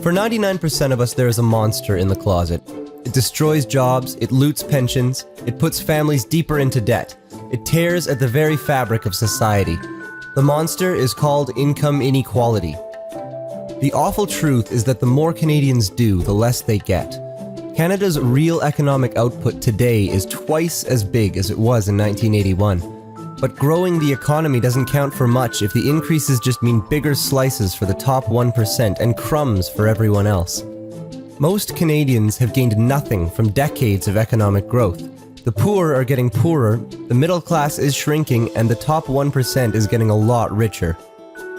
For 99% of us, there is a monster in the closet. It destroys jobs, it loots pensions, it puts families deeper into debt. It tears at the very fabric of society. The monster is called income inequality. The awful truth is that the more Canadians do, the less they get. Canada's real economic output today is twice as big as it was in 1981. But growing the economy doesn't count for much if the increases just mean bigger slices for the top 1% and crumbs for everyone else. Most Canadians have gained nothing from decades of economic growth. The poor are getting poorer, the middle class is shrinking, and the top 1% is getting a lot richer.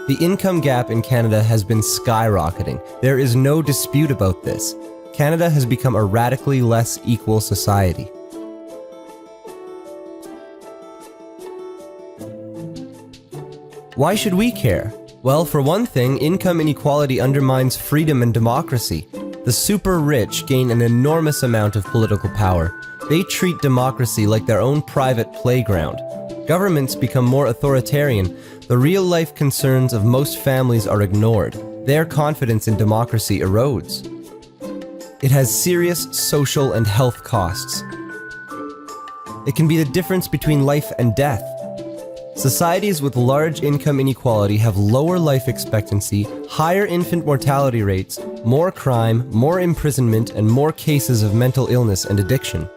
The income gap in Canada has been skyrocketing. There is no dispute about this. Canada has become a radically less equal society. Why should we care? Well, for one thing, income inequality undermines freedom and democracy. The super rich gain an enormous amount of political power. They treat democracy like their own private playground. Governments become more authoritarian. The real-life concerns of most families are ignored. Their confidence in democracy erodes. It has serious social and health costs. It can be the difference between life and death. Societies with large income inequality have lower life expectancy, higher infant mortality rates, more crime, more imprisonment, and more cases of mental illness and addiction.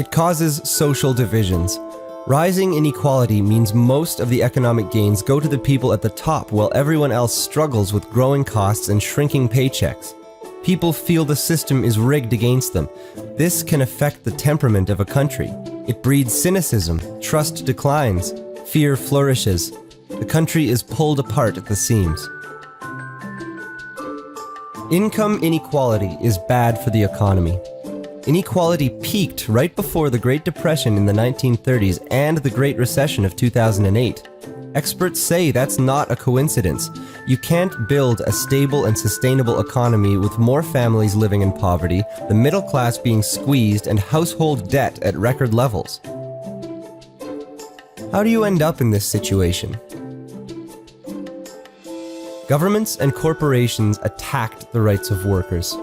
It causes social divisions. Rising inequality means most of the economic gains go to the people at the top while everyone else struggles with growing costs and shrinking paychecks. People feel the system is rigged against them. This can affect the temperament of a country. It breeds cynicism, trust declines, fear flourishes. The country is pulled apart at the seams. Income inequality is bad for the economy. Inequality peaked right before the Great Depression in the 1930s and the Great Recession of 2008. Experts say that's not a coincidence. You can't build a stable and sustainable economy with more families living in poverty, the middle class being squeezed, and household debt at record levels. How do you end up in this situation? Governments and corporations attacked the rights of workers.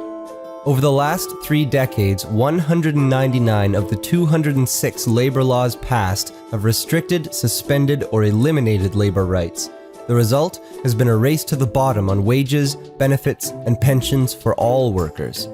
Over the last 3 decades, 199 of the 206 labor laws passed have restricted, suspended, or eliminated labor rights. The result has been a race to the bottom on wages, benefits, and pensions for all workers.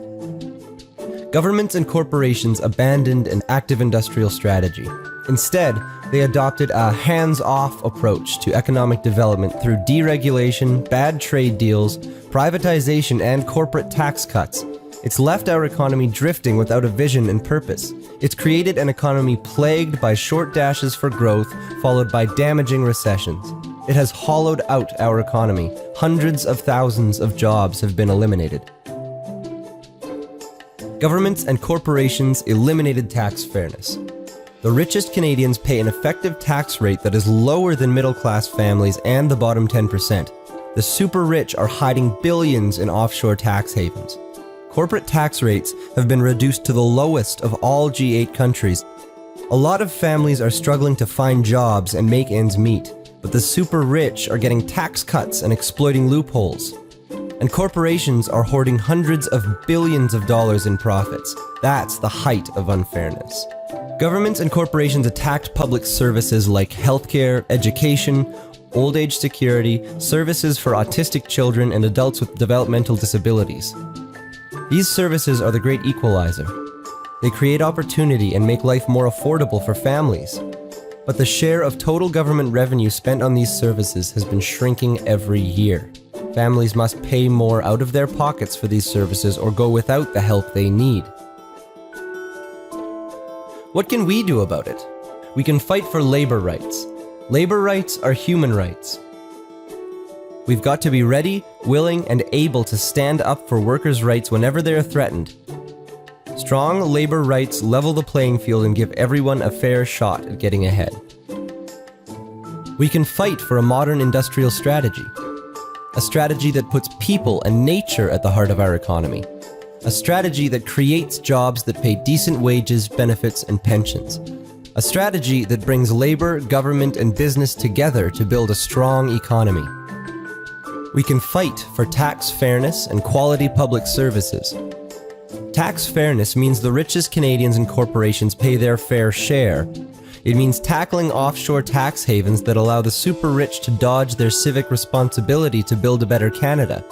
Governments and corporations abandoned an active industrial strategy. Instead, they adopted a hands-off approach to economic development through deregulation, bad trade deals, privatization, and corporate tax cuts. It's left our economy drifting without a vision and purpose. It's created an economy plagued by short dashes for growth, followed by damaging recessions. It has hollowed out our economy. Hundreds of thousands of jobs have been eliminated. Governments and corporations eliminated tax fairness. The richest Canadians pay an effective tax rate that is lower than middle-class families and the bottom 10%. The super rich are hiding billions in offshore tax havens. Corporate tax rates have been reduced to the lowest of all G8 countries. A lot of families are struggling to find jobs and make ends meet, but the super rich are getting tax cuts and exploiting loopholes. And corporations are hoarding hundreds of billions of dollars in profits. That's the height of unfairness. Governments and corporations attacked public services like healthcare, education, old age security, services for autistic children, and adults with developmental disabilities. These services are the great equalizer. They create opportunity and make life more affordable for families. But the share of total government revenue spent on these services has been shrinking every year. Families must pay more out of their pockets for these services or go without the help they need. What can we do about it? We can fight for labor rights. Labor rights are human rights. We've got to be ready, willing, and able to stand up for workers' rights whenever they are threatened. Strong labor rights level the playing field and give everyone a fair shot at getting ahead. We can fight for a modern industrial strategy. A strategy that puts people and nature at the heart of our economy. A strategy that creates jobs that pay decent wages, benefits, and pensions. A strategy that brings labor, government, and business together to build a strong economy. We can fight for tax fairness and quality public services. Tax fairness means the richest Canadians and corporations pay their fair share. It means tackling offshore tax havens that allow the super rich to dodge their civic responsibility to build a better Canada.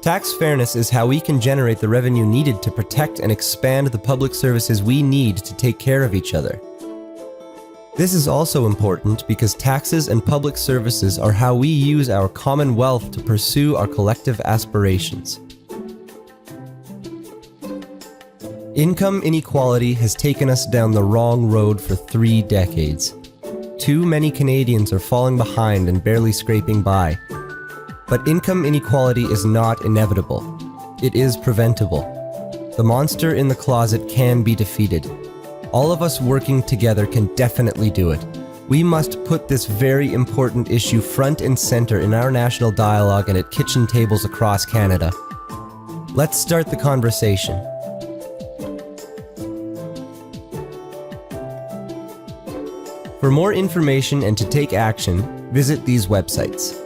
Tax fairness is how we can generate the revenue needed to protect and expand the public services we need to take care of each other. This is also important because taxes and public services are how we use our common wealth to pursue our collective aspirations. Income inequality has taken us down the wrong road for 3 decades. Too many Canadians are falling behind and barely scraping by. But income inequality is not inevitable. It is preventable. The monster in the closet can be defeated. All of us working together can definitely do it. We must put this very important issue front and center in our national dialogue and at kitchen tables across Canada. Let's start the conversation. For more information and to take action, visit these websites.